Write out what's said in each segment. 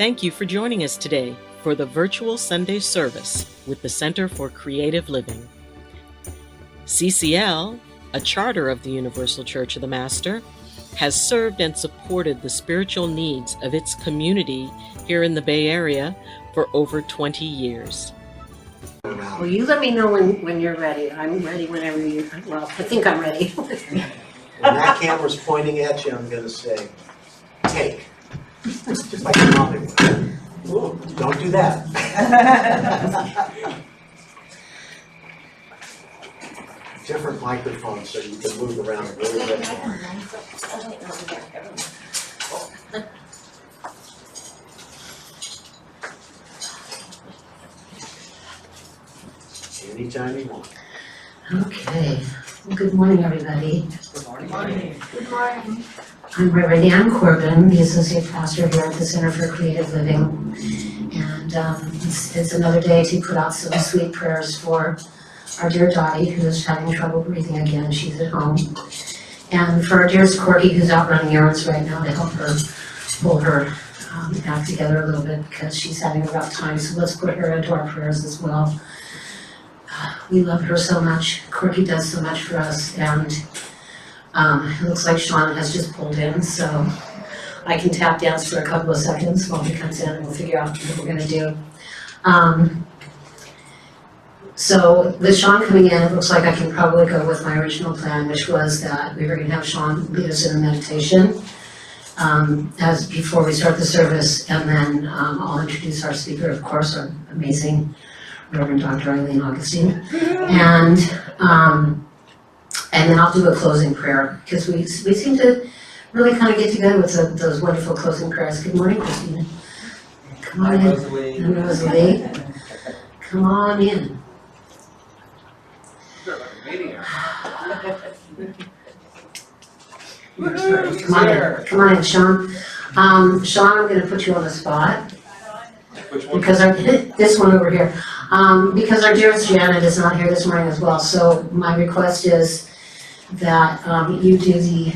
Thank you for joining us today for the virtual Sunday service with the Center for Creative Living. CCL, a charter of the Universal Church of the Master, has served and supported the spiritual needs of its community here in the Bay Area for over 20 years. Well, you let me know when you're ready. I'm ready whenever you, well, I think I'm ready. When that camera's pointing at you, I'm going to say, take. Just like your mommy would. Ooh, don't do that. Different microphones so you can move around a little bit more. Anytime you want. Okay. Well, good morning, everybody. Good morning. Good morning. I'm Reverend Corbin, the Associate Pastor here at the Center for Creative Living. And it's another day to put out some sweet prayers for our dear Dottie, who is having trouble breathing again. She's at home. And for our dearest Corky, who's out running errands right now to help her pull her act together a little bit because she's having a rough time. So let's put her into our prayers as well. We love her so much. Corky does so much for us. And it looks like Sean has just pulled in, so I can tap dance for a couple of seconds while he comes in and we'll figure out what we're going to do. So with Sean coming in, it looks like I can probably go with my original plan, which was that we were going to have Sean lead us in a meditation as before we start the service, and then I'll introduce our speaker, of course, our amazing Reverend Dr. Ayleen Augustine, and then I'll do a closing prayer because we seem to really kind of get together with those wonderful closing prayers. Good morning, Christina. Come on in. And Rosalie. Come on in. Come on in, Sean. Sean, I'm going to put you on the spot. Which one? Because this one over here. Because our dearest Janet is not here this morning as well, so my request is that you do the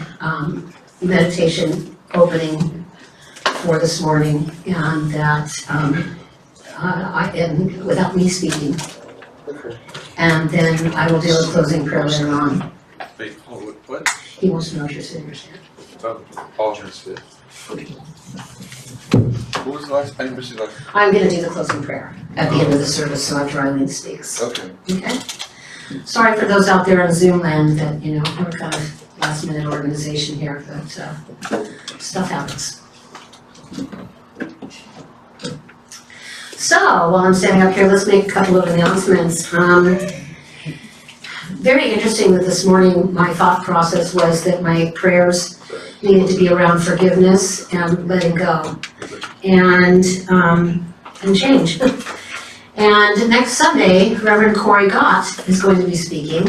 meditation opening for this morning, and that and without me speaking. Okay. And then I will do a closing prayer later on. Wait, what? He wants to know if you're sitting or standing. Alternate. What was the last? I missed the last. I'm going to do the closing prayer at the end of the service, so after Ayleen speaks. Okay. Okay? Sorry for those out there in Zoom land that, you know, we're kind of last minute organization here, but stuff happens. So, while I'm standing up here, let's make a couple of announcements. Very interesting that this morning my thought process was that my prayers needed to be around forgiveness and letting go and change. And next Sunday, Reverend Corey Gott is going to be speaking,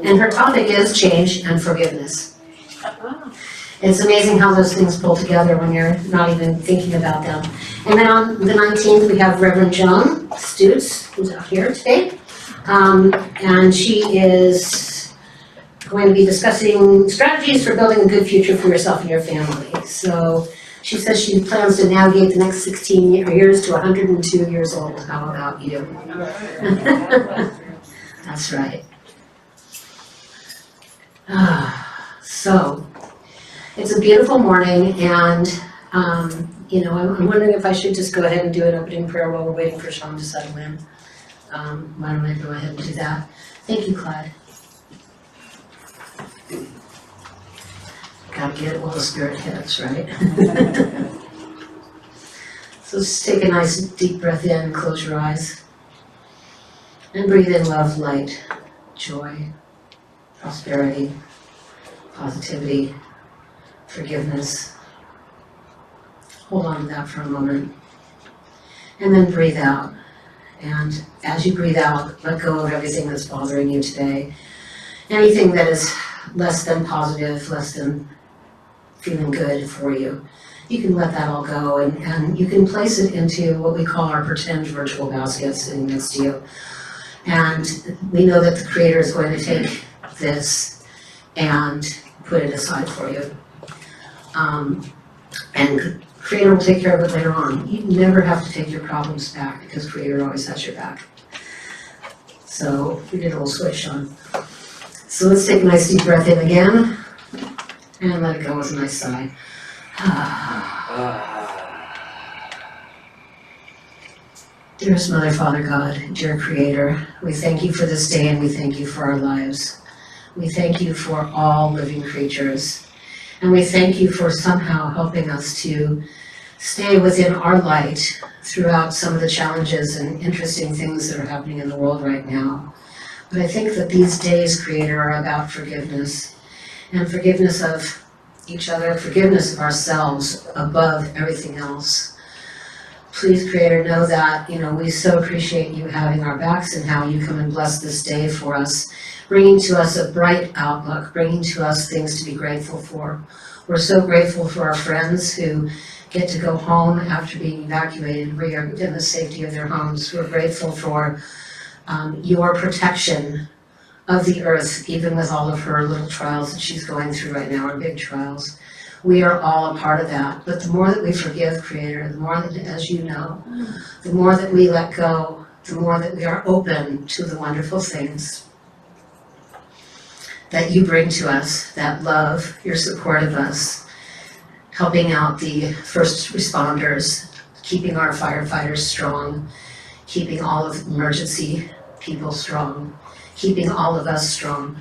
and her topic is change and forgiveness. It's amazing how those things pull together when you're not even thinking about them. And then on the 19th, we have Reverend Joan Stutz, who's out here today, and she is going to be discussing strategies for building a good future for yourself and your family. So she says she plans to navigate the next 16 years to 102 years old. How about you? That's right. So, it's a beautiful morning, and you know, I'm wondering if I should just go ahead and do an opening prayer while we're waiting for Sean to settle in. Why don't I go ahead and do that? Thank you, Clyde. Gotta get it while the Spirit hits, right? So just take a nice deep breath in, close your eyes, and breathe in love, light, joy, prosperity, positivity, forgiveness. Hold on to that for a moment. And then breathe out. And as you breathe out, let go of everything that's bothering you today. Anything that is less than positive, less than feeling good for you. You can let that all go, and you can place it into what we call our pretend virtual basket sitting next to you. And we know that the Creator is going to take this and put it aside for you. And Creator will take care of it later on. You never have to take your problems back because Creator always has your back. So we did a little switch on. So let's take a nice deep breath in again and let it go with a nice sigh. Dearest Mother, Father God, dear Creator, we thank you for this day and we thank you for our lives. We thank you for all living creatures. And we thank you for somehow helping us to stay within our light throughout some of the challenges and interesting things that are happening in the world right now. But I think that these days, Creator, are about forgiveness, and forgiveness of each other, forgiveness of ourselves above everything else. Please, Creator, know that, we so appreciate you having our backs and how you come and bless this day for us, bringing to us a bright outlook, bringing to us things to be grateful for. We're so grateful for our friends who get to go home after being evacuated in the safety of their homes. We're grateful for your protection of the earth, even with all of her little trials that she's going through right now, her big trials. We are all a part of that. But the more that we forgive, Creator, the more that, as you know, the more that we let go, the more that we are open to the wonderful things that you bring to us, that love, your support of us, helping out the first responders, keeping our firefighters strong, keeping all of emergency people strong, keeping all of us strong.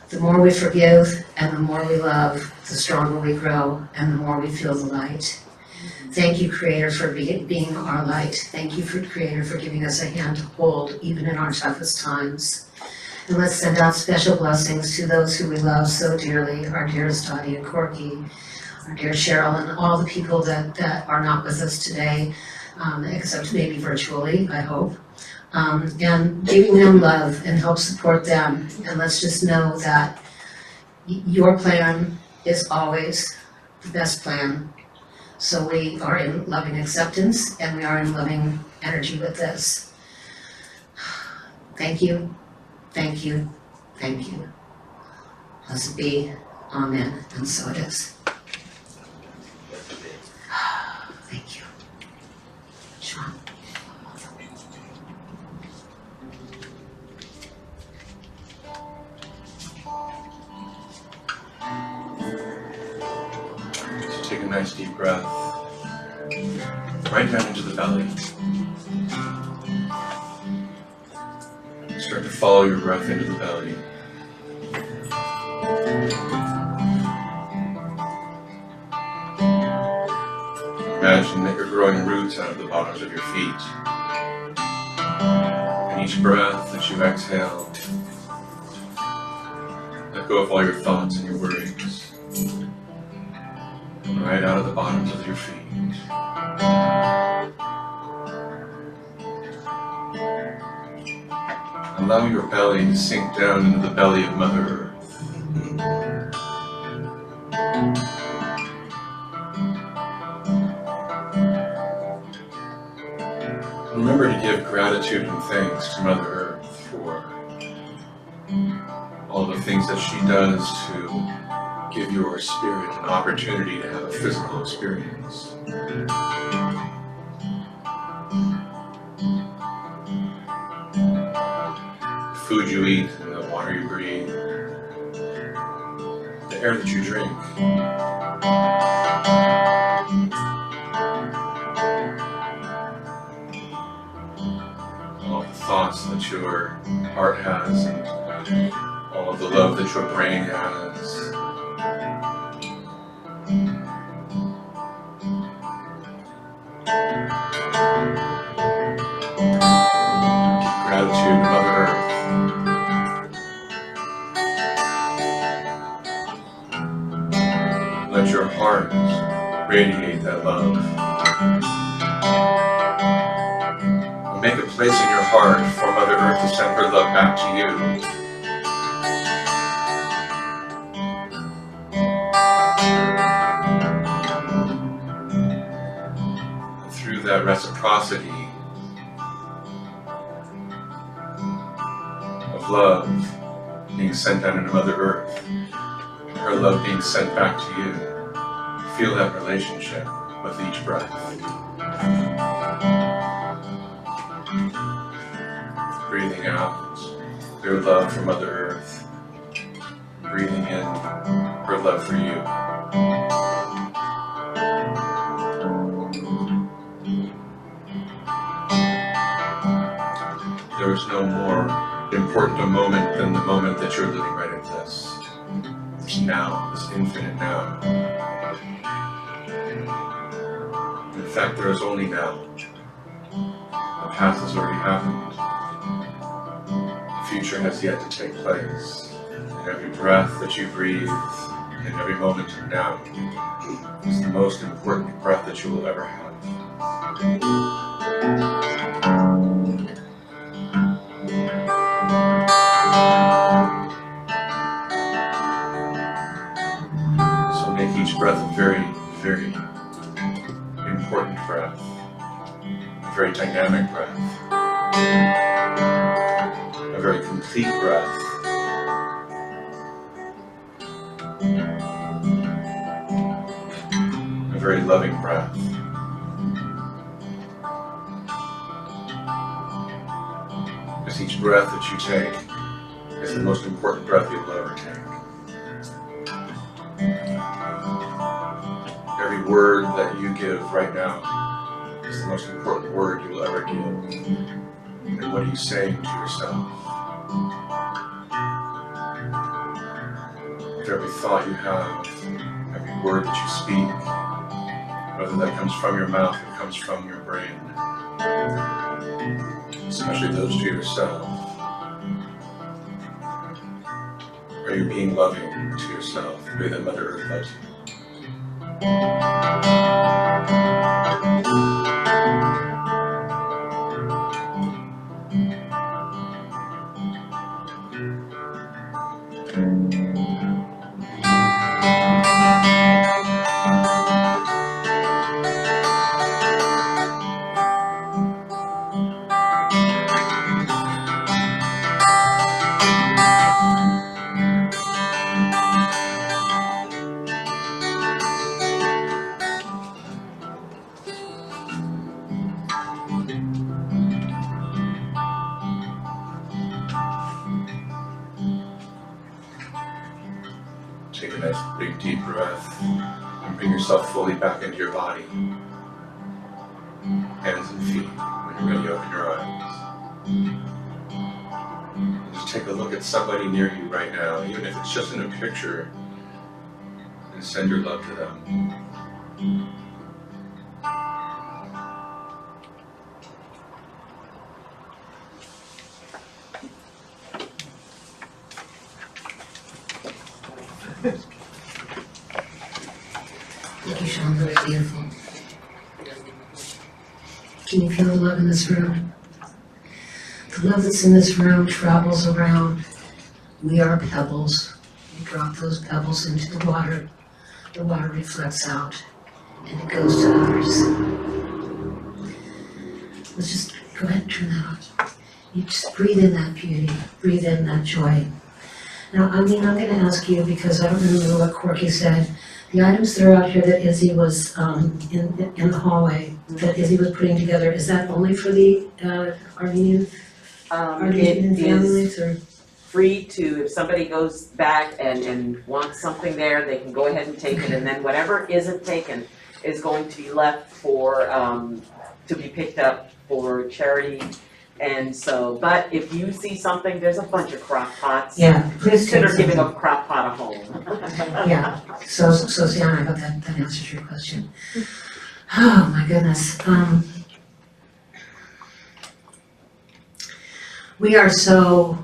The more we forgive and the more we love, the stronger we grow and the more we feel the light. Thank you, Creator, for being our light. Thank you, Creator, for giving us a hand to hold even in our toughest times. And let's send out special blessings to those who we love so dearly, our dearest Dottie and Corky, our dear Cheryl, and all the people that are not with us today, except maybe virtually, I hope. And giving them love and help support them. And let's just know that your plan is always the best plan. So we are in loving acceptance and we are in loving energy with this. Thank you, thank you, thank you. Blessed be, amen, and so it is. Thank you. Sean. Take a nice deep breath, right down into the belly. Start to follow your breath into the belly. Imagine that you're growing roots out of the bottoms of your feet. And each breath that you exhale, let go of all your thoughts and your worries. Right out of the bottoms of your feet. Allow your belly to sink down into the belly of Mother Earth. Remember to give gratitude and thanks to Mother Earth for all the things that she does to give your spirit an opportunity to have a physical experience. The food you eat and the water you breathe, the air that you drink. All the thoughts that your heart has and all of the love that your brain has. Gratitude to Mother Earth. Let your heart radiate that love. And make a place in your heart for Mother Earth to send her love back to you. And through that reciprocity of love being sent down into Mother Earth, her love being sent back to you. Feel that relationship. with each breath. Breathing out their love for Mother Earth. Breathing in her love for you. There is no more important a moment than the moment that you're living right at this. This now, this infinite now. In fact, there is only now. The past has already happened. The future has yet to take place. And every breath that you breathe, in every moment of now, is the most important breath that you will ever have. So make each breath a very, very important breath, a very dynamic breath, a very complete breath. A very loving breath. Because each breath that you take is the most important breath you'll ever take. Every word that you give right now is the most important word you will ever give. And what are you saying to yourself? With every thought you have, every word that you speak, whether that comes from your mouth or comes from your brain, especially those to yourself, are you being loving to yourself the way that Mother Earth loves you? Take a nice big deep breath and bring yourself fully back into your body. Hands and feet when you're ready, open your eyes. Just take a look at somebody near you right now, even if it's just in a picture, and send your love to them. Thank you, Sean, that was beautiful. Can you feel the love in this room? The love that's in this room travels around. We are pebbles. You drop those pebbles into the water reflects out, and it goes to others. Let's just go ahead and turn that on. You just breathe in that beauty, breathe in that joy. Now, I'm going to ask you, because I don't remember what Corky said, the items that are out here that Izzy was in the hallway, that Izzy was putting together, is that only for the Armenian It families, is or? free to, if somebody goes back and wants something there, they can go ahead and take it, and then whatever isn't taken is going to be left for, to be picked up for charity. And so, but if you see something, there's a bunch of crock pots. Yeah, please take Consider giving some. a crock pot a home. Yeah, so Sienna, I hope that answers your question. Oh, my goodness. We are so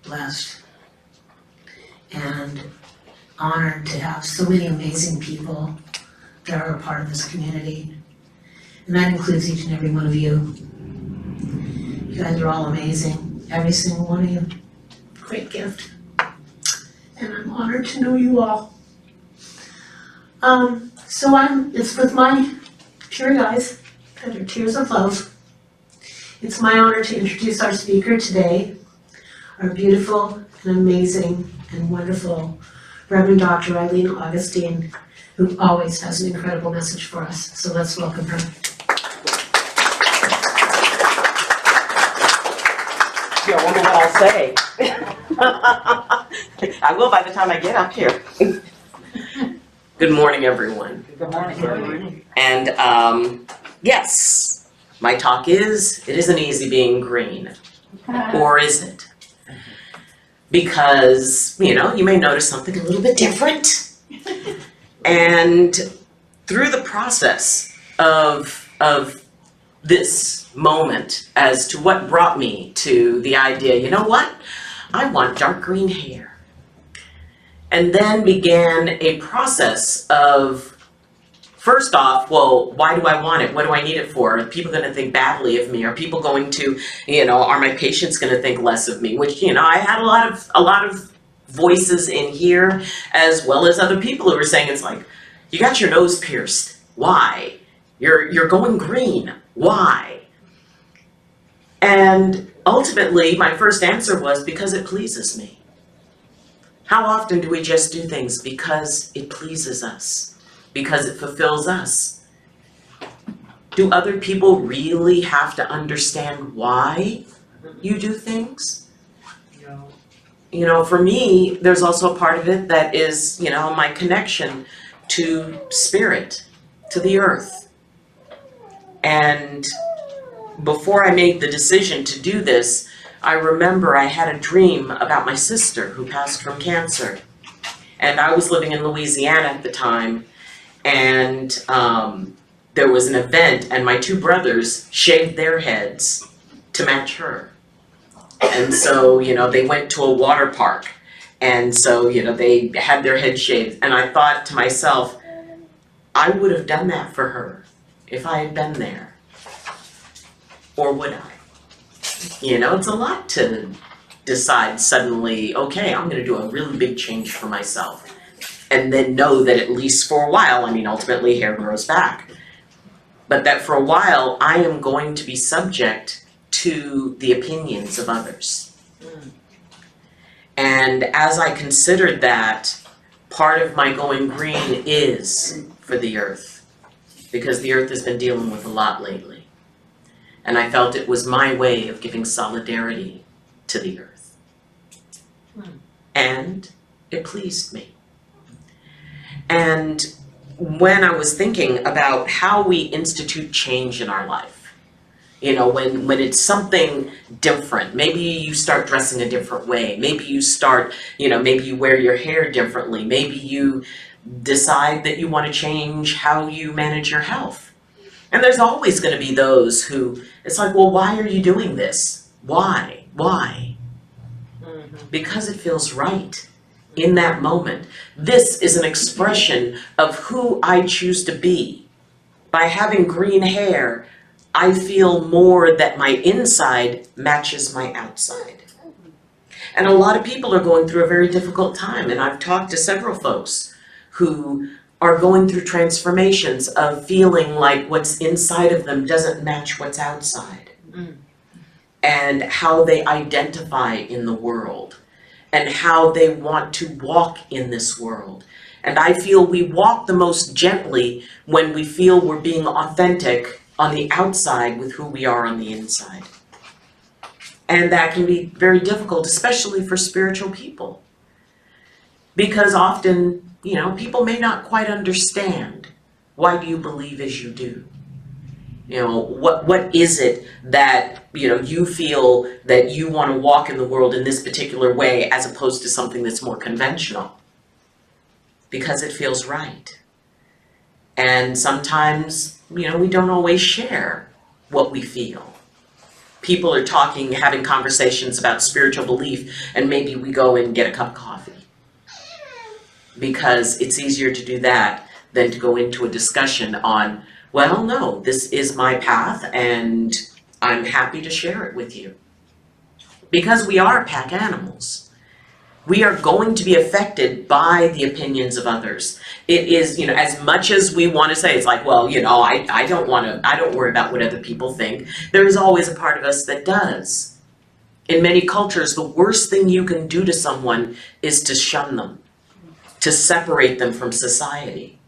blessed and honored to have so many amazing people that are a part of this community. And that includes each and every one of you. You guys are all amazing, every single one of you. Great gift. And I'm honored to know you all. It's with my teary eyes that are tears of love. It's my honor to introduce our speaker today, our beautiful and amazing and wonderful Reverend Dr. Ayleen Augustine, who always has an incredible message for us. So let's welcome her. You don't wonder what I'll say. I will by the time I get up here. Good morning, everyone. Good morning. And yes, my talk is, it isn't easy being green. Or is it? Because, you may notice something a little bit different. And through the process of this moment as to what brought me to the idea, you know what? I want dark green hair. And then began a process of, first off, well, why do I want it? What do I need it for? Are people going to think badly of me? Are people going to, are my patients going to think less of me? Which, I had a lot of voices in here, as well as other people who were saying, it's like, you got your nose pierced. Why? You're going green. Why? And ultimately, my first answer was because it pleases me. How often do we just do things because it pleases us? Because it fulfills us? Do other people really have to understand why you do things? No. For me, there's also a part of it that is, my connection to spirit, to the earth. And before I made the decision to do this, I remember I had a dream about my sister who passed from cancer. And I was living in Louisiana at the time, and there was an event, and my two brothers shaved their heads to match her. And so, they went to a water park, and so, they had their heads shaved. And I thought to myself, I would have done that for her if I had been there. Or would I? It's a lot to decide suddenly, okay, I'm going to do a really big change for myself. And then know that at least for a while, ultimately hair grows back. But that for a while, I am going to be subject to the opinions of others. And as I considered that, part of my going green is for the earth. Because the earth has been dealing with a lot lately. And I felt it was my way of giving solidarity to the earth. And it pleased me. And when I was thinking about how we institute change in our life, when it's something different, maybe you start dressing a different way, maybe you start, maybe you wear your hair differently, maybe you decide that you want to change how you manage your health. And there's always going to be those who, it's like, well, why are you doing this? Why? Why? Because it feels right in that moment. This is an expression of who I choose to be. By having green hair, I feel more that my inside matches my outside. And a lot of people are going through a very difficult time, and I've talked to several folks who are going through transformations of feeling like what's inside of them doesn't match what's outside. And how they identify in the world, and how they want to walk in this world. And I feel we walk the most gently when we feel we're being authentic on the outside with who we are on the inside. And that can be very difficult, especially for spiritual people. Because often, people may not quite understand, why do you believe as you do? What is it that, you feel that you want to walk in the world in this particular way as opposed to something that's more conventional? Because it feels right. And sometimes, we don't always share what we feel. People are having conversations about spiritual belief, and maybe we go and get a cup of coffee. Because it's easier to do that than to go into a discussion on, well, no, this is my path, and I'm happy to share it with you. Because we are pack animals. We are going to be affected by the opinions of others. It is, as much as we want to say, it's like, well, I don't worry about what other people think. There is always a part of us that does. In many cultures, the worst thing you can do to someone is to shun them, to separate them from society.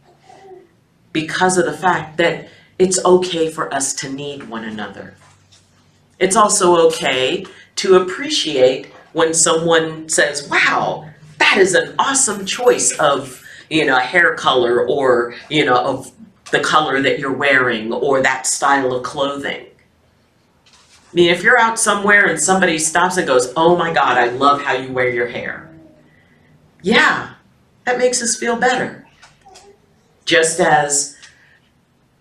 because of the fact that it's okay for us to need one another. It's also okay to appreciate when someone says, wow, that is an awesome choice of, a hair color, or, of the color that you're wearing, or that style of clothing. I mean, if you're out somewhere and somebody stops and goes, oh my God, I love how you wear your hair. Yeah, that makes us feel better. Just as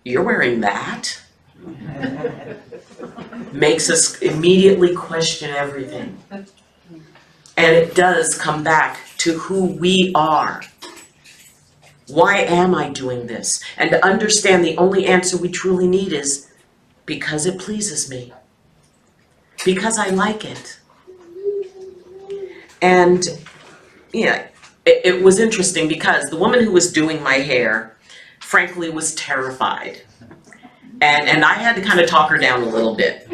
you're wearing that makes us immediately question everything. And it does come back to who we are. Why am I doing this? And to understand the only answer we truly need is because it pleases me. Because I like it. And it was interesting because the woman who was doing my hair, frankly, was terrified. And I had to kind of talk her down a little bit.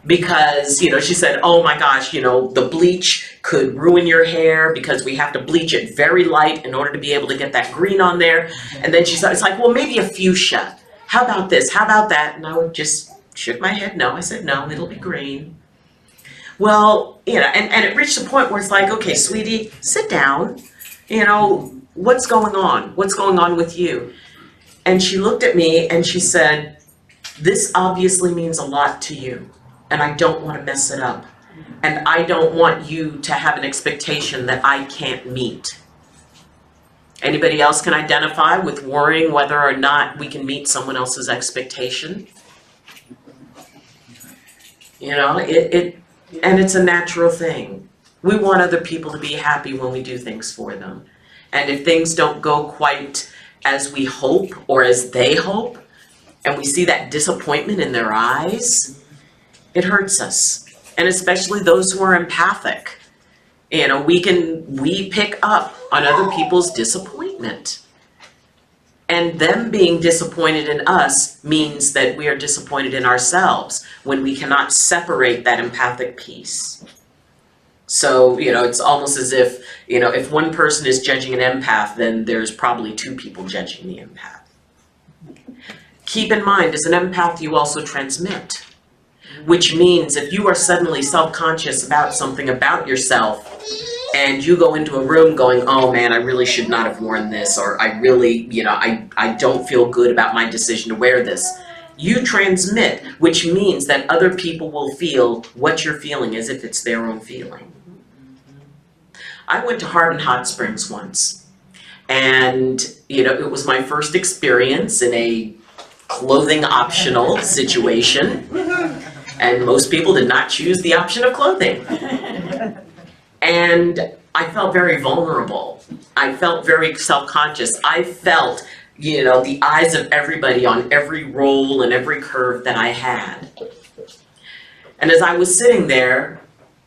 Because, she said, oh my gosh, the bleach could ruin your hair because we have to bleach it very light in order to be able to get that green on there. And then she said, it's like, well, maybe a fuchsia. How about this? How about that? And I would just shook my head no. I said, no, it'll be green. Well, and it reached a point where it's like, okay, sweetie, sit down. What's going on? What's going on with you? And she looked at me and she said, this obviously means a lot to you. And I don't want to mess it up. And I don't want you to have an expectation that I can't meet. Anybody else can identify with worrying whether or not we can meet someone else's expectation? And it's a natural thing. We want other people to be happy when we do things for them. And if things don't go quite as we hope or as they hope, and we see that disappointment in their eyes, it hurts us. And especially those who are empathic. We pick up on other people's disappointment. And them being disappointed in us means that we are disappointed in ourselves when we cannot separate that empathic piece. So, it's almost as if, if one person is judging an empath, then there's probably two people judging the empath. Keep in mind, as an empath, you also transmit. Which means if you are suddenly self-conscious about something about yourself, and you go into a room going, oh man, I really should not have worn this, or I really, I don't feel good about my decision to wear this. You transmit, which means that other people will feel what you're feeling as if it's their own feeling. I went to Harbin Hot Springs once, and it was my first experience in a clothing optional situation, and most people did not choose the option of clothing. And I felt very vulnerable. I felt very self-conscious. I felt, the eyes of everybody on every roll and every curve that I had. And as I was sitting there,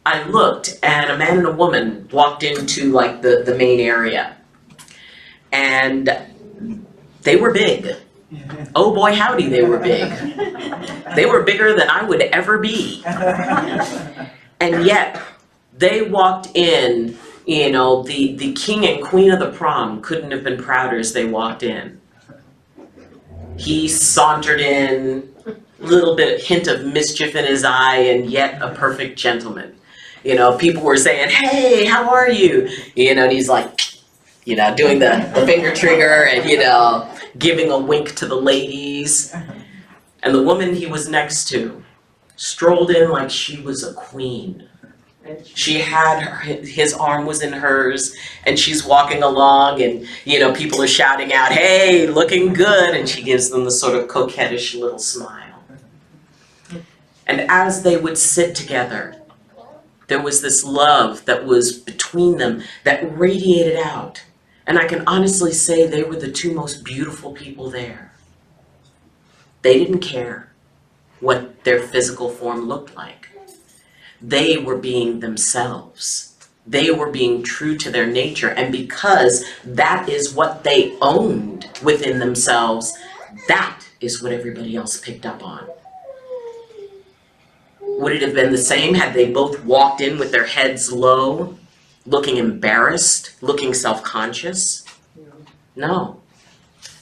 I looked and a man and a woman walked into like the main area. And they were big. Oh boy, howdy, they were big. They were bigger than I would ever be. And yet, they walked in, the king and queen of the prom couldn't have been prouder as they walked in. He sauntered in, little bit hint of mischief in his eye, and yet a perfect gentleman. People were saying, hey, how are you? And he's like, doing the finger trigger and, giving a wink to the ladies. And the woman he was next to strolled in like she was a queen. She had his arm was in hers, and she's walking along, and people are shouting out, hey, looking good, and she gives them the sort of coquettish little smile. And as they would sit together, there was this love that was between them that radiated out. And I can honestly say they were the two most beautiful people there. They didn't care what their physical form looked like. They were being themselves. They were being true to their nature. And because that is what they owned within themselves, that is what everybody else picked up on. Would it have been the same had they both walked in with their heads low, looking embarrassed, looking self-conscious? No.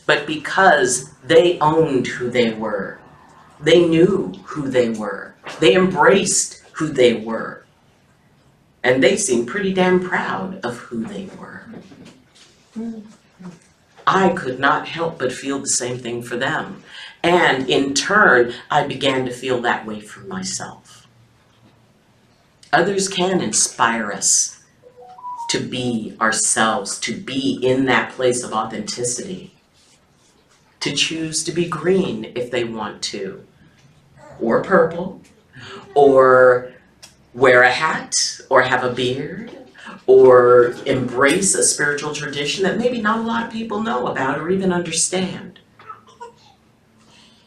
but because they owned who they were. They knew who they were. They embraced who they were. And they seemed pretty damn proud of who they were. I could not help but feel the same thing for them. And in turn, I began to feel that way for myself. Others can inspire us to be ourselves, to be in that place of authenticity, to choose to be green if they want to, or purple, or wear a hat, or have a beard, or embrace a spiritual tradition that maybe not a lot of people know about or even understand.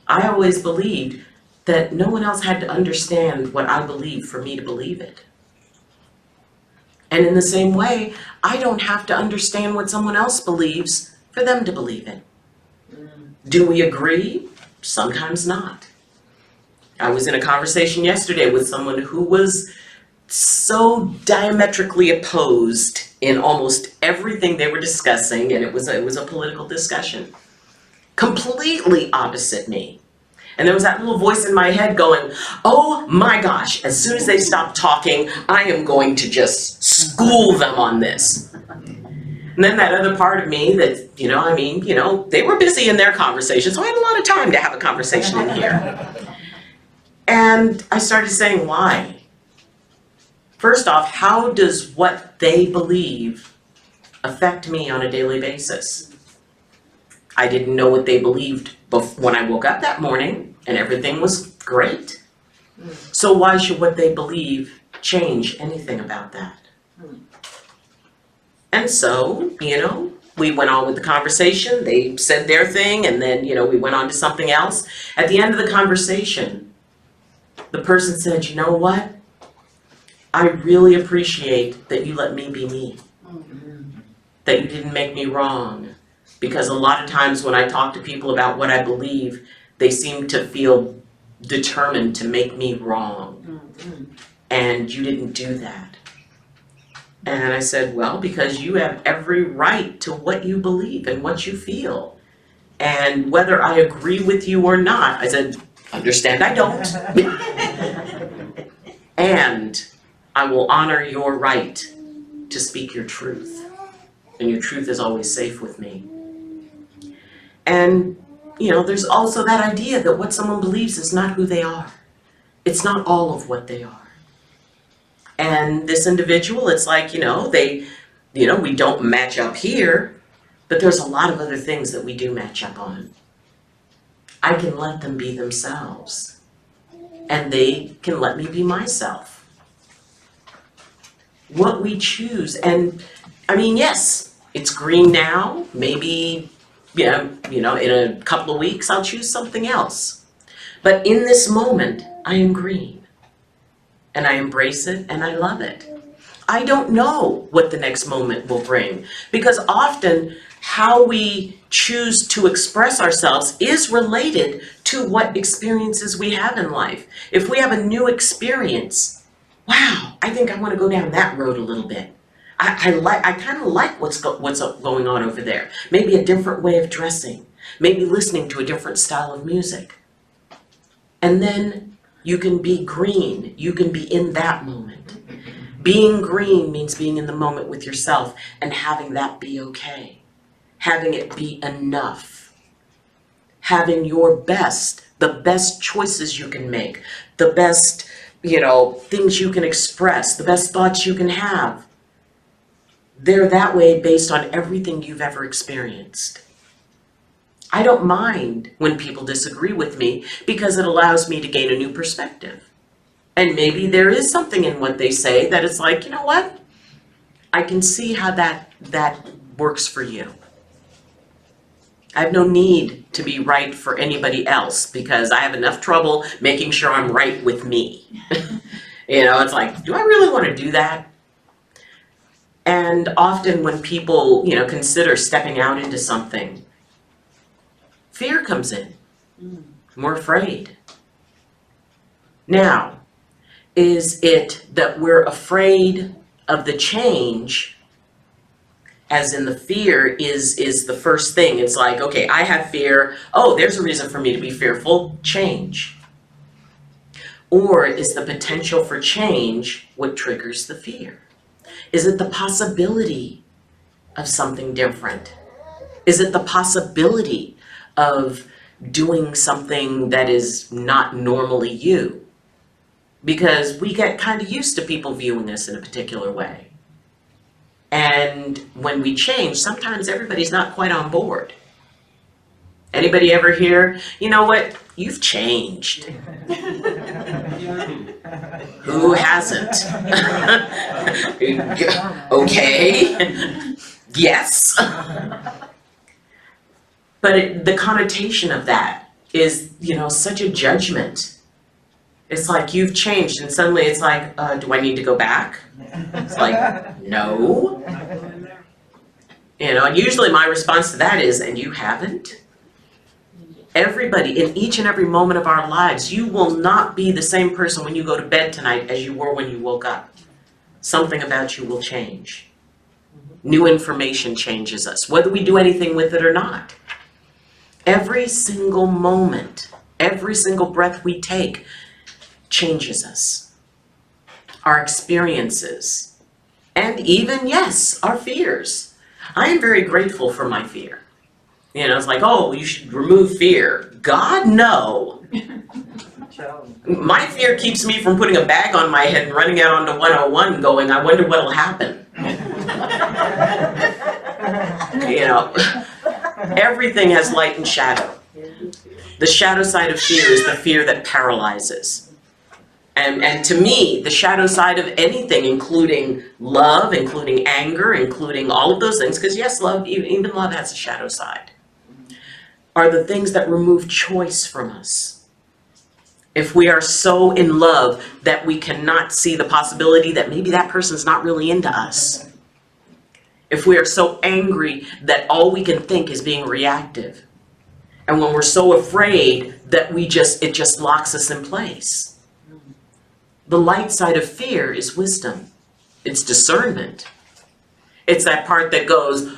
I always believed that no one else had to understand what I believe for me to believe it. And in the same way, I don't have to understand what someone else believes for them to believe it. Do we agree? Sometimes not. I was in a conversation yesterday with someone who was so diametrically opposed in almost everything they were discussing, and it was a political discussion. Completely opposite me. And there was that little voice in my head going, oh my gosh, as soon as they stop talking, I am going to just school them on this. And then that other part of me that, they were busy in their conversation, so I had a lot of time to have a conversation in here. And I started saying, why? First off, how does what they believe affect me on a daily basis? I didn't know what they believed when I woke up that morning, and everything was great. So why should what they believe change anything about that? And so, we went on with the conversation. They said their thing, and then, we went on to something else. At the end of the conversation, the person said, you know what? I really appreciate that you let me be me. That you didn't make me wrong. Because a lot of times when I talk to people about what I believe, they seem to feel determined to make me wrong. And you didn't do that. And I said, well, because you have every right to what you believe and what you feel. And whether I agree with you or not, I said, understand I don't. And I will honor your right to speak your truth. And your truth is always safe with me. And, there's also that idea that what someone believes is not who they are. It's not all of what they are. And this individual, it's like, we don't match up here, but there's a lot of other things that we do match up on. I can let them be themselves, and they can let me be myself. What we choose, and yes, it's green now, maybe, in a couple of weeks I'll choose something else. But in this moment, I am green. And I embrace it and I love it. I don't know what the next moment will bring, because often how we choose to express ourselves is related to what experiences we have in life. If we have a new experience, wow, I think I want to go down that road a little bit. I kind of like what's going on over there. Maybe a different way of dressing, maybe listening to a different style of music. And then you can be green, you can be in that moment. Being green means being in the moment with yourself and having that be okay. Having it be enough. Having your best, the best choices you can make, the best, things you can express, the best thoughts you can have. They're that way based on everything you've ever experienced. I don't mind when people disagree with me because it allows me to gain a new perspective. And maybe there is something in what they say that it's like, you know what? I can see how that works for you. I have no need to be right for anybody else because I have enough trouble making sure I'm right with me. It's like, do I really want to do that? And often when people, consider stepping out into something, fear comes in. We're afraid. Now, is it that we're afraid of the change as in the fear is the first thing. It's like, okay, I have fear. Oh, there's a reason for me to be fearful. Change. Or is the potential for change what triggers the fear? Is it the possibility of something different? Is it the possibility of doing something that is not normally you? Because we get kind of used to people viewing us in a particular way. And when we change, sometimes everybody's not quite on board. Anybody ever hear, you know what, you've changed? Who hasn't? Okay, yes. But the connotation of that is, such a judgment. It's like, you've changed, and suddenly it's like, do I need to go back? It's like, no. And usually my response to that is, and you haven't? Everybody, in each and every moment of our lives, you will not be the same person when you go to bed tonight as you were when you woke up. Something about you will change. New information changes us, whether we do anything with it or not. Every single moment, every single breath we take changes us. Our experiences, and even, yes, our fears. I am very grateful for my fear. It's like, oh, you should remove fear. God, no. My fear keeps me from putting a bag on my head and running out onto 101 going, I wonder what'll happen. Everything has light and shadow. The shadow side of fear is the fear that paralyzes. And to me, the shadow side of anything, including love, including anger, including all of those things, because yes, love, even love has a shadow side, are the things that remove choice from us. If we are so in love that we cannot see the possibility that maybe that person's not really into us. If we are so angry that all we can think is being reactive. And when we're so afraid that it just locks us in place. The light side of fear is wisdom. It's discernment. It's that part that goes,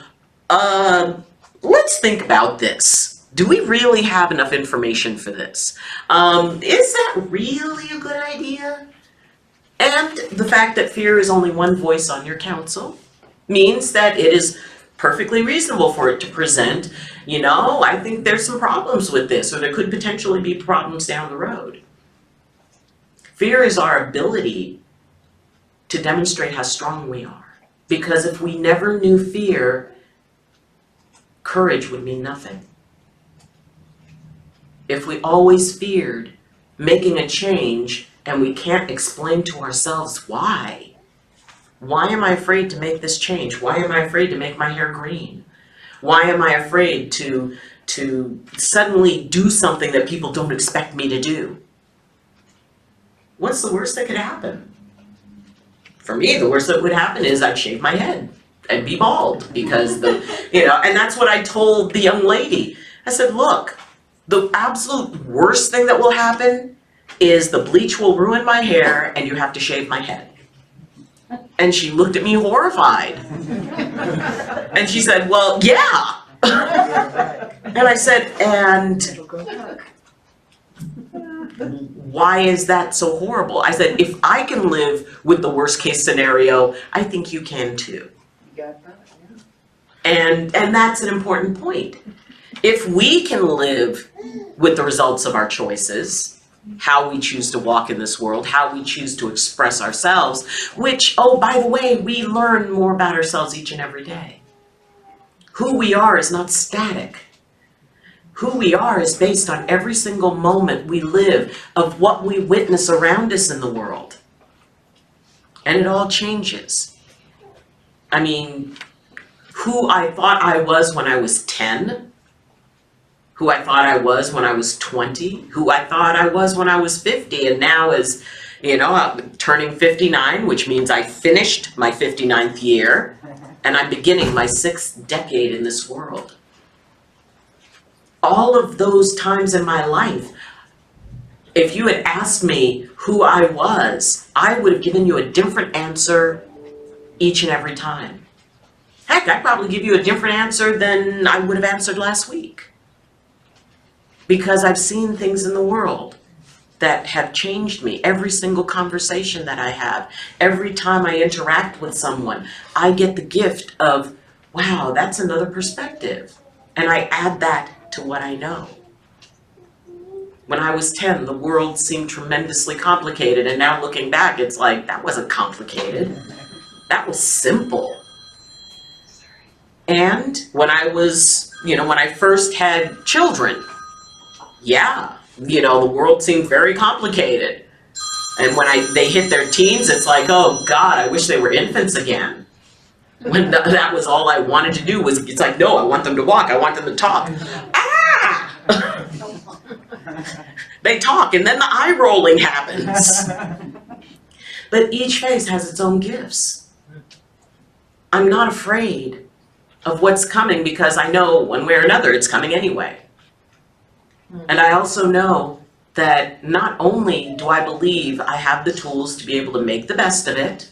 let's think about this. Do we really have enough information for this? Is that really a good idea? And the fact that fear is only one voice on your council means that it is perfectly reasonable for it to present, I think there's some problems with this, or there could potentially be problems down the road. Fear is our ability to demonstrate how strong we are. Because if we never knew fear, courage would mean nothing. If we always feared making a change and we can't explain to ourselves why. Why am I afraid to make this change? Why am I afraid to make my hair green? Why am I afraid to suddenly do something that people don't expect me to do? What's the worst that could happen? For me, the worst that would happen is I'd shave my head and be bald because and that's what I told the young lady. I said, look, the absolute worst thing that will happen is the bleach will ruin my hair and you have to shave my head. And she looked at me horrified. And she said, well, yeah. And I said, and why is that so horrible? I said, if I can live with the worst case scenario, I think you can too. And that's an important point. If we can live with the results of our choices, how we choose to walk in this world, how we choose to express ourselves, which, oh, by the way, we learn more about ourselves each and every day. Who we are is not static. Who we are is based on every single moment we live of what we witness around us in the world. And it all changes. I mean, who I thought I was when I was 10, who I thought I was when I was 20, who I thought I was when I was 50, and now is, I'm turning 59, which means I finished my 59th year, and I'm beginning my 6th decade in this world. All of those times in my life, if you had asked me who I was, I would have given you a different answer each and every time. Heck, I'd probably give you a different answer than I would have answered last week. Because I've seen things in the world that have changed me. Every single conversation that I have, every time I interact with someone, I get the gift of, wow, that's another perspective. And I add that to what I know. When I was 10, the world seemed tremendously complicated, and now looking back, it's like, that wasn't complicated. That was simple. And when I was, when I first had children, yeah, the world seemed very complicated. And when they hit their teens, it's like, oh God, I wish they were infants again. When that was all I wanted to do it's like, no, I want them to walk, I want them to talk. Ah! They talk, and then the eye rolling happens. But each phase has its own gifts. I'm not afraid of what's coming because I know one way or another it's coming anyway. And I also know that not only do I believe I have the tools to be able to make the best of it,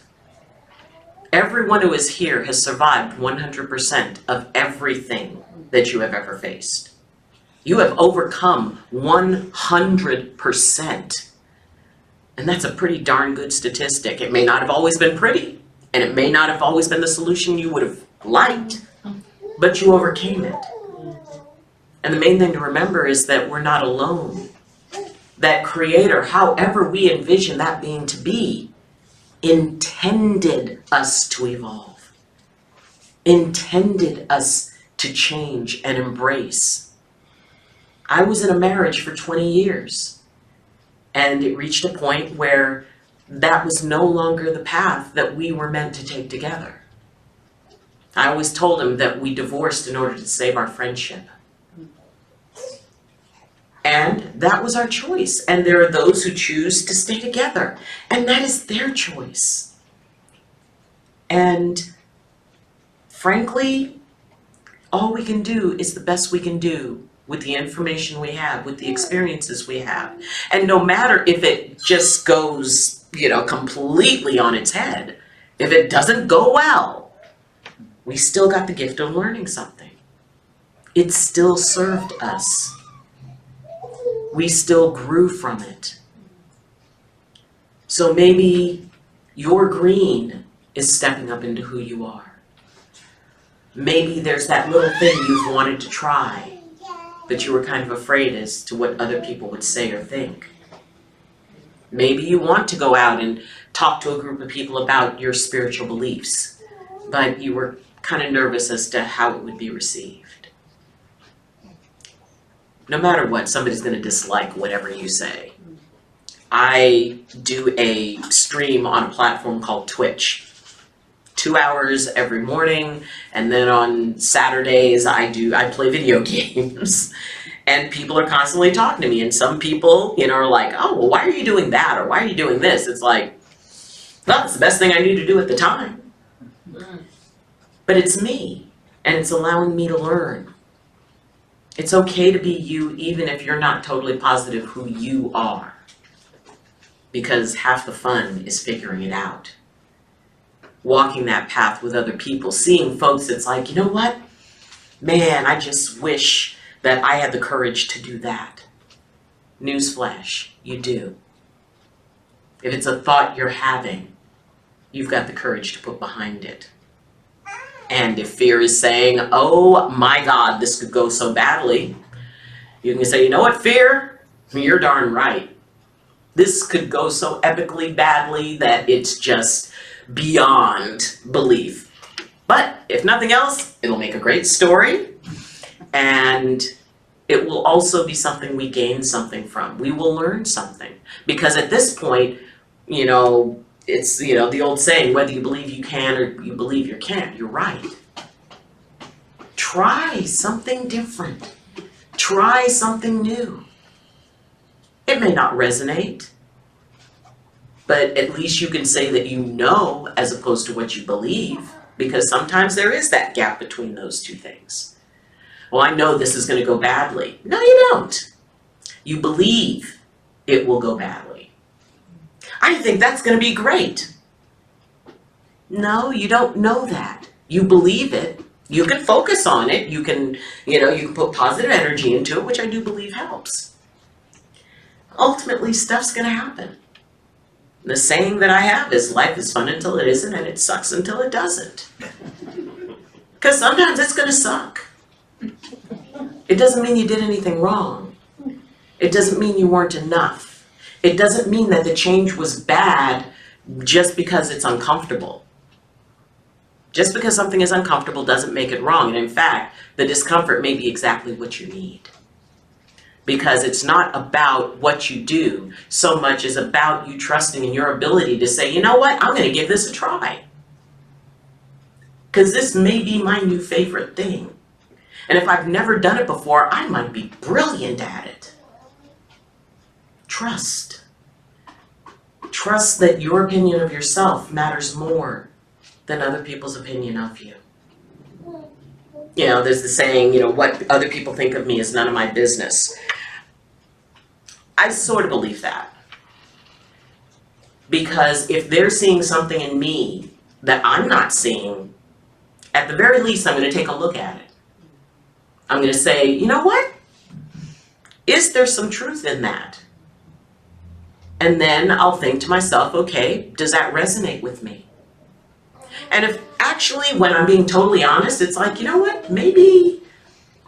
everyone who is here has survived 100% of everything that you have ever faced. You have overcome 100%. And that's a pretty darn good statistic. It may not have always been pretty, and it may not have always been the solution you would have liked, but you overcame it. And the main thing to remember is that we're not alone. That Creator, however we envision that being to be, intended us to evolve, intended us to change and embrace. I was in a marriage for 20 years, and it reached a point where that was no longer the path that we were meant to take together. I always told him that we divorced in order to save our friendship. And that was our choice. And there are those who choose to stay together, and that is their choice. And frankly, all we can do is the best we can do with the information we have, with the experiences we have. And no matter if it just goes, completely on its head, if it doesn't go well, we still got the gift of learning something. It still served us. We still grew from it. So maybe your green is stepping up into who you are. Maybe there's that little thing you've wanted to try, but you were kind of afraid as to what other people would say or think. Maybe you want to go out and talk to a group of people about your spiritual beliefs, but you were kind of nervous as to how it would be received. No matter what, somebody's going to dislike whatever you say. I do a stream on a platform called Twitch. 2 hours every morning, and then on Saturdays I play video games. And people are constantly talking to me, and some people, are like, oh, well, why are you doing that? Or why are you doing this? It's like, well, it's the best thing I need to do at the time. But it's me, and it's allowing me to learn. It's okay to be you even if you're not totally positive who you are. Because half the fun is figuring it out. Walking that path with other people, seeing folks that's like, you know what? Man, I just wish that I had the courage to do that. Newsflash, you do. If it's a thought you're having, you've got the courage to put behind it. And if fear is saying, oh my God, this could go so badly, you can say, you know what, fear? You're darn right. This could go so epically badly that it's just beyond belief. But if nothing else, it'll make a great story, and it will also be something we gain something from. We will learn something. Because at this point, it's, the old saying, whether you believe you can or you believe you can't, you're right. Try something different. Try something new. It may not resonate, but at least you can say that you know as opposed to what you believe, because sometimes there is that gap between those two things. Well, I know this is going to go badly. No, you don't. You believe it will go badly. I think that's going to be great. No, you don't know that. You believe it. You can focus on it. You can, you can put positive energy into it, which I do believe helps. Ultimately, stuff's gonna happen. The saying that I have is life is fun until it isn't, and it sucks until it doesn't. Because sometimes it's gonna suck. It doesn't mean you did anything wrong. It doesn't mean you weren't enough. It doesn't mean that the change was bad just because it's uncomfortable. Just because something is uncomfortable doesn't make it wrong. And in fact, the discomfort may be exactly what you need. Because it's not about what you do so much as about you trusting in your ability to say, you know what, I'm gonna give this a try. Because this may be my new favorite thing. And if I've never done it before, I might be brilliant at it. Trust. Trust that your opinion of yourself matters more than other people's opinion of you. There's the saying, what other people think of me is none of my business. I sort of believe that. Because if they're seeing something in me that I'm not seeing, at the very least, I'm going to take a look at it. I'm going to say, you know what? Is there some truth in that? And then I'll think to myself, okay, does that resonate with me? And if actually, when I'm being totally honest, it's like, you know what? Maybe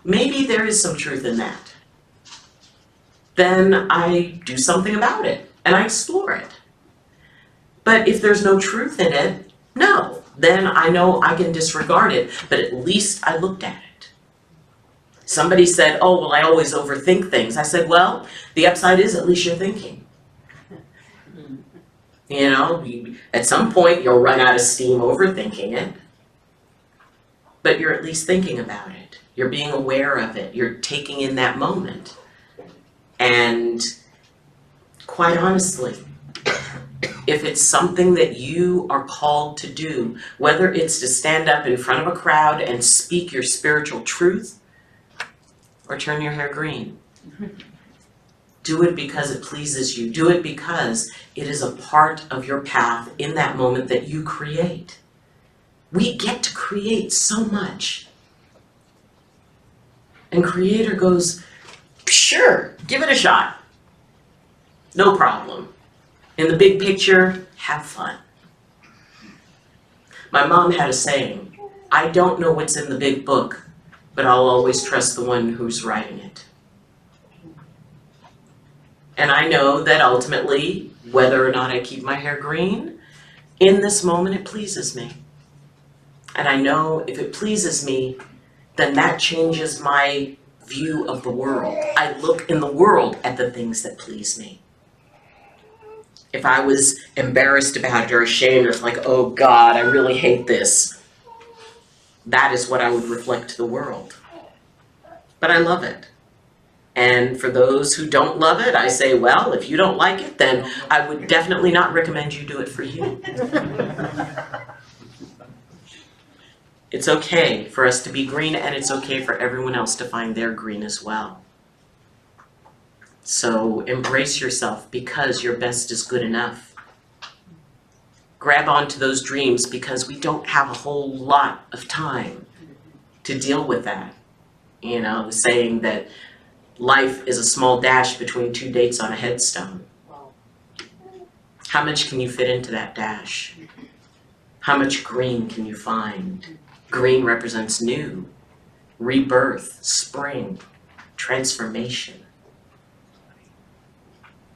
there is some truth in that. Then I do something about it and I explore it. But if there's no truth in it, no, then I know I can disregard it, but at least I looked at it. Somebody said, oh, well, I always overthink things. I said, well, the upside is at least you're thinking. At some point you'll run out of steam overthinking it, but you're at least thinking about it. You're being aware of it. You're taking in that moment. And quite honestly, if it's something that you are called to do, whether it's to stand up in front of a crowd and speak your spiritual truth or turn your hair green, do it because it pleases you. Do it because it is a part of your path in that moment that you create. We get to create so much. And Creator goes, sure, give it a shot. No problem. In the big picture, have fun. My mom had a saying, I don't know what's in the big book, but I'll always trust the one who's writing it. And I know that ultimately, whether or not I keep my hair green, in this moment it pleases me. And I know if it pleases me, then that changes my view of the world. I look in the world at the things that please me. If I was embarrassed about it or ashamed, or like, oh God, I really hate this, that is what I would reflect to the world. But I love it. And for those who don't love it, I say, well, if you don't like it, then I would definitely not recommend you do it for you. It's okay for us to be green, and it's okay for everyone else to find their green as well. So embrace yourself because your best is good enough. Grab onto those dreams because we don't have a whole lot of time to deal with that. The saying that life is a small dash between two dates on a headstone. How much can you fit into that dash? How much green can you find? Green represents new, rebirth, spring, transformation.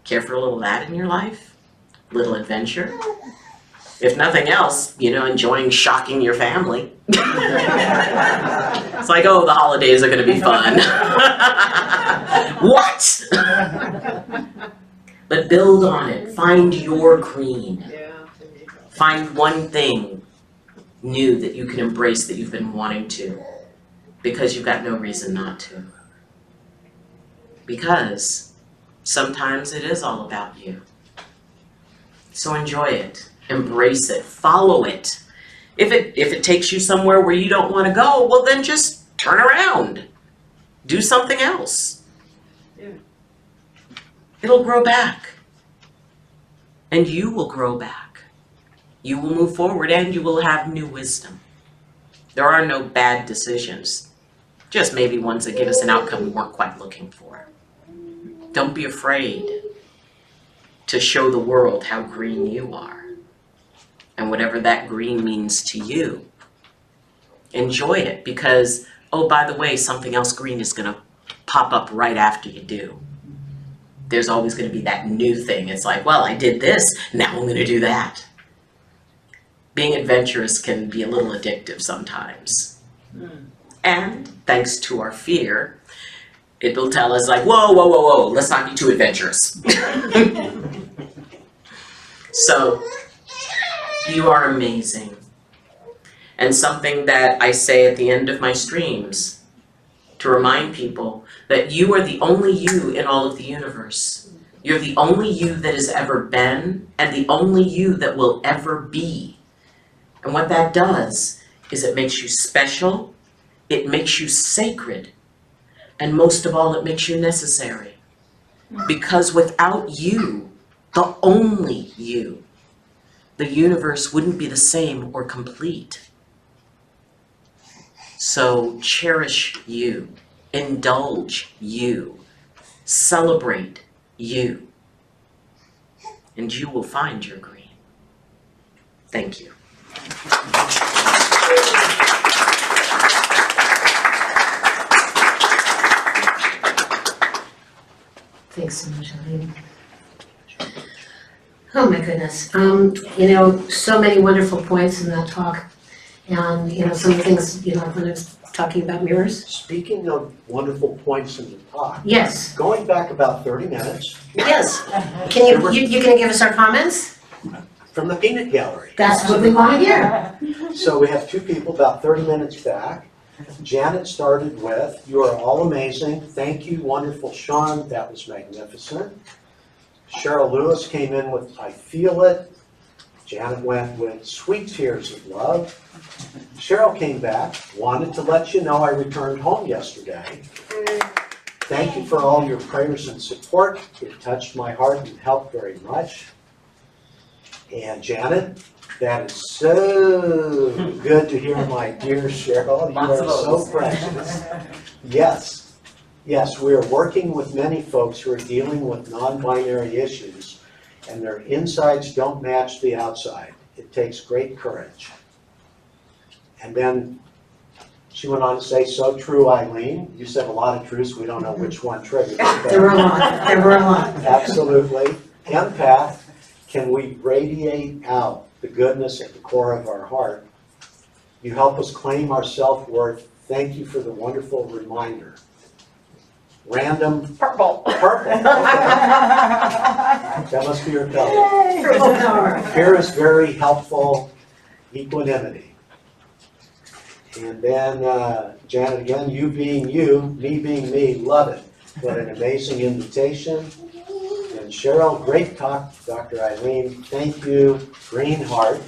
Care for a little of that in your life? A little adventure? If nothing else, enjoying shocking your family. It's like, oh, the holidays are gonna be fun. What? But build on it. Find your green. Find one thing new that you can embrace that you've been wanting to, because you've got no reason not to. Because sometimes it is all about you. So enjoy it. Embrace it. Follow it. If it takes you somewhere where you don't want to go, well then just turn around. Do something else. Yeah. It'll grow back. And you will grow back. You will move forward and you will have new wisdom. There are no bad decisions, just maybe ones that give us an outcome we weren't quite looking for. Don't be afraid to show the world how green you are. And whatever that green means to you, enjoy it, because, oh, by the way, something else green is gonna pop up right after you do. There's always gonna be that new thing. It's like, well, I did this, now I'm gonna do that. Being adventurous can be a little addictive sometimes. And thanks to our fear, it'll tell us like, whoa, whoa, whoa, whoa, let's not be too adventurous. So, you are amazing. And something that I say at the end of my streams, to remind people that you are the only you in all of the universe. You're the only you that has ever been, and the only you that will ever be. And what that does is it makes you special, it makes you sacred, and most of all, it makes you necessary. Because without you, the only you, the universe wouldn't be the same or complete. So cherish you, indulge you, celebrate you, and you will find your green. Thank you. Thanks so much, Ayleen. Oh my goodness, so many wonderful points in that talk. And, some of the things, when I was talking about mirrors. Speaking of wonderful points in the talk, Yes, going back about 30 minutes yes. Can you gonna give us our comments? from the peanut gallery. That's what we want to hear. So we have two people about 30 minutes back. Janet started with, "You are all amazing. Thank you, wonderful Sean. That was magnificent." Cheryl Lewis came in with, "I feel it." Janet went with, "Sweet tears of love." Cheryl came back, "Wanted to let you know I returned home yesterday. Thank you for all your prayers and support. It touched my heart and helped very much." And Janet, "That is so good to hear, my dear Cheryl. You are so precious." Yes, we are working with many folks who are dealing with non-binary issues, and their insides don't match the outside. It takes great courage. And then she went on to say, "So true, Ayleen. You said a lot of truths. We don't know which one triggered." There were a lot. Absolutely. Empath, can we radiate out the goodness at the core of our heart? You help us claim our self-worth. Thank you for the wonderful reminder. Random Purple. purple. Okay. That must be your color. Here is very helpful. Equanimity. And then Janet again, "You being you, me being me, love it. What an amazing invitation." And Cheryl, "Great talk, Dr. Ayleen. Thank you. Green heart."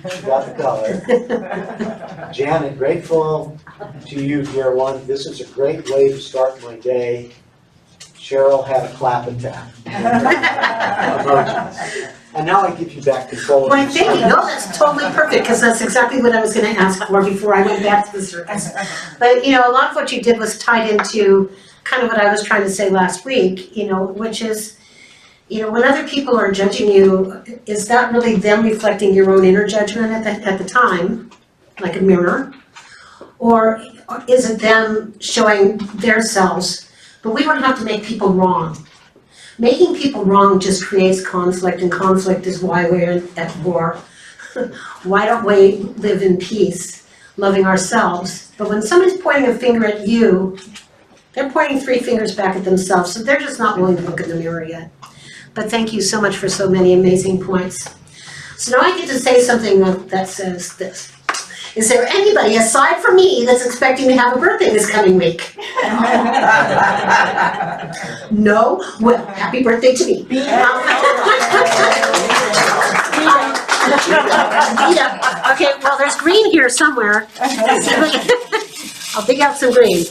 She got the color. Janet, "Grateful to you, dear one. This is a great way to start my day." Cheryl had a clap attack. Emojis. And now I give you back control of Well, your thank you. sermon. No, that's totally perfect, because that's exactly what I was gonna ask for before I went back to the circus. But, a lot of what you did was tied into kind of what I was trying to say last week, which is, when other people are judging you, is that really them reflecting your own inner judgment at the time, like a mirror? Or is it them showing their selves? But we don't have to make people wrong. Making people wrong just creates conflict, and conflict is why we're at war. Why don't we live in peace, loving ourselves? But when somebody's pointing a finger at you, they're pointing 3 fingers back at themselves, so they're just not willing to look in the mirror yet. But thank you so much for so many amazing points. So now I get to say something that says this. Is there anybody aside from me that's expecting to have a birthday this coming week? No? Well, happy birthday to me. Okay, well, there's green here somewhere. I'll dig out some green.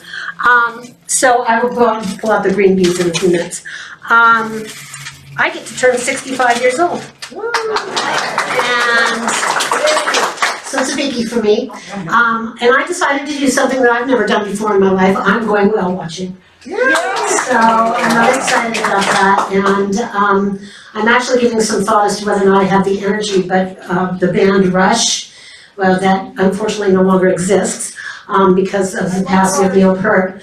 So I will go and pull out the green beans in a few minutes. I get to turn 65 years old. And so it's a big quickie for me. And I decided to do something that I've never done before in my life. I'm going whale watching. So I'm really excited about that, and I'm actually giving some thought as to whether or not I have the energy, but the band Rush, well, that unfortunately no longer exists because of the passing of Neil Peart.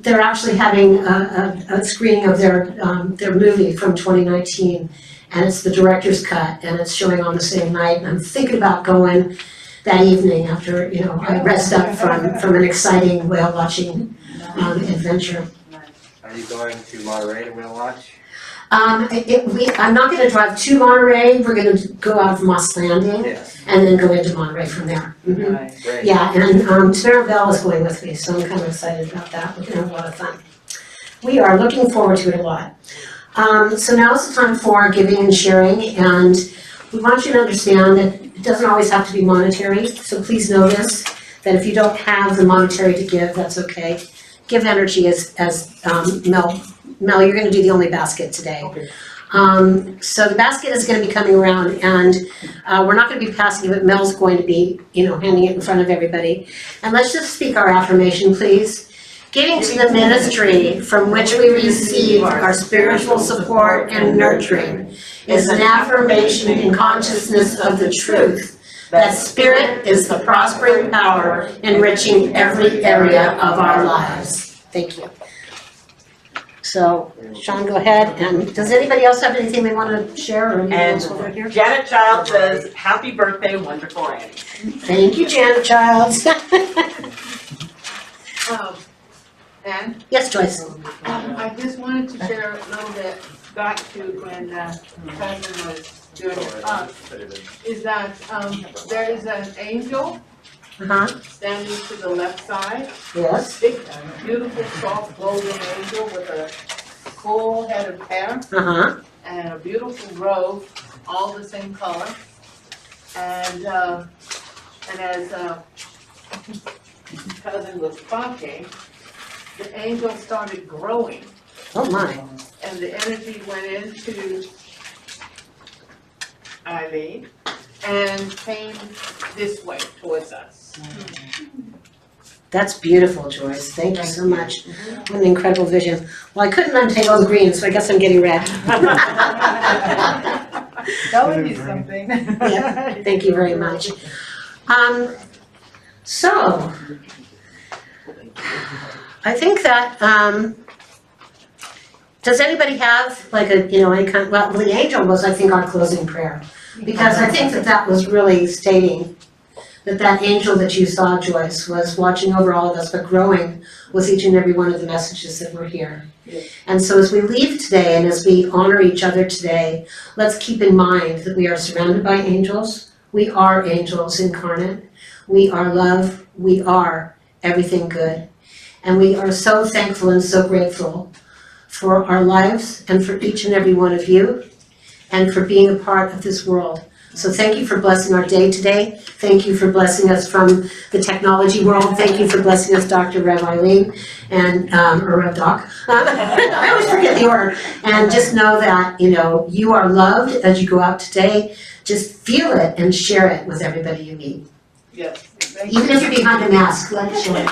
They're actually having a screening of their movie from 2019, and it's the director's cut, and it's showing on the same night, and I'm thinking about going that evening after, I rest up from an exciting whale watching adventure. Are you going to Monterey to whale watch? I'm not gonna drive to Monterey, we're gonna go out of Moss Landing Yes. and then go into Monterey from there. Mhm. Right. Great. Yeah, and Sarah Bell is going with me, so I'm kind of excited about that, we're gonna have a lot of fun. We are looking forward to it a lot. So now is the time for giving and sharing, and we want you to understand that it doesn't always have to be monetary, so please know this, that if you don't have the monetary to give, that's okay. Give energy as Mel, you're gonna do the only basket today. Okay. So the basket is gonna be coming around, and we're not gonna be passing it, but Mel's going to be, handing it in front of everybody. And let's just speak our affirmation, please. Giving to the ministry from which we receive our spiritual support and nurturing is an affirmation in consciousness of the truth that spirit is the prospering power enriching every area of our lives. Thank you. So, Sean, go ahead, and does anybody else have anything they want to share, or anything else over here? Janet Child says, happy birthday, wonderful Annie. Thank you, Janet Childs. And Yes, Joyce. I just wanted to share a little bit back to when Cousin was doing it, is that there is an angel standing to the left side, Yes. big, beautiful, soft, golden angel with a full head of hair and a beautiful robe, all the same color. And as Cousin was talking, the angel started growing, Oh my. and the energy went into Ayleen and came this way towards us. That's beautiful, Joyce. Thank you so much. What an incredible vision. Well, I couldn't untangle the green, so I guess I'm getting red. That would be something. Yeah, thank you very much. So, I think that, does anybody have like any kind of, well, the angel was, I think, our closing prayer. Because I think that was really stating that angel that you saw, Joyce, was watching over all of us, but growing with each and every one of the messages that were here. And so as we leave today and as we honor each other today, let's keep in mind that we are surrounded by angels. We are angels incarnate. We are love. We are everything good. And we are so thankful and so grateful for our lives and for each and every one of you and for being a part of this world. So thank you for blessing our day today. Thank you for blessing us from the technology world. Thank you for blessing us, Dr. Rev Ayleen, and, or Rev Doc. I always forget the order. And just know that, you are loved as you go out today. Just feel it and share it with everybody you meet. Yes. Even if you're behind a mask, let it show it.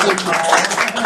Thank you.